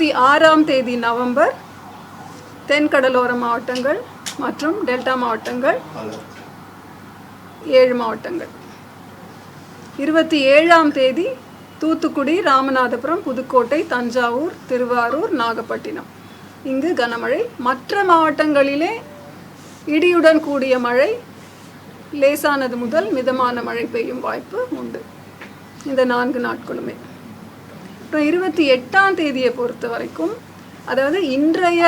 26ஆம் தேதி நவம்பர் தென்கடலோர மாவட்டங்கள் மற்றும் டெல்டா மாவட்டங்கள் 7 மாவட்டங்கள். 27ஆம் தேதி தூத்துக்குடி, ராமநாதபுரம், புதுக்கோட்டை, தஞ்சாவூர், திருவாரூர், நாகப்பட்டினம் இங்கு கனமழை. மற்ற மாவட்டங்களிலே இடியுடன் கூடிய மழை, லேசானது முதல் மிதமான மழை பெய்யும் வாய்ப்பு உண்டு இந்த 4 நாட்களுமே. அப்புறம் 28ஆம் தேதியை பொறுத்த வரைக்கும், அதாவது இன்றைய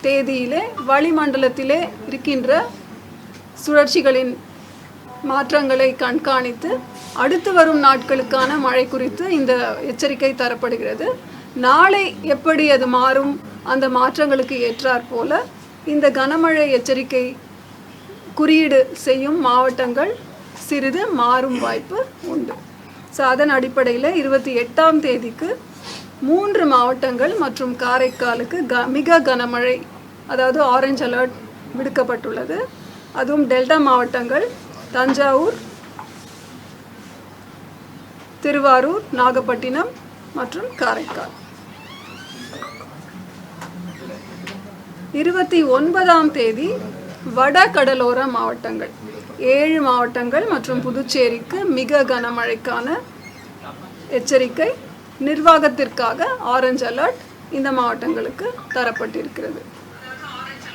தேதியிலே வளிமண்டலத்திலே இருக்கின்ற சுழற்சிகளின் மாற்றங்களை கண்காணித்து அடுத்து வரும் நாட்களுக்கான மழை குறித்து இந்த எச்சரிக்கை தரப்படுகிறது. நாளை எப்படி அது மாறும், அந்த மாற்றங்களுக்கு ஏற்றாற் போல இந்த கனமழை எச்சரிக்கை குறியீடு செய்யும் மாவட்டங்கள் சிறிது மாறும் வாய்ப்பு உண்டு. ஸோ அதன் அடிப்படையில் 28ஆம் தேதிக்கு 3 மாவட்டங்கள் மற்றும் காரைக்காலுக்கு மிக கனமழை, அதாவது ஆரஞ்ச் அலர்ட் விடுக்கப்பட்டுள்ளது. அதுவும் டெல்டா மாவட்டங்கள் தஞ்சாவூர், திருவாரூர், நாகப்பட்டினம் மற்றும் காரைக்கால். 29ஆம் தேதி வட கடலோர மாவட்டங்கள் 7 மாவட்டங்கள் மற்றும் புதுச்சேரிக்கு மிக கனமழைக்கான எச்சரிக்கை நிர்வாகத்திற்காக ஆரஞ்ச் அலர்ட் இந்த மாவட்டங்களுக்கு தரப்பட்டிருக்கிறது.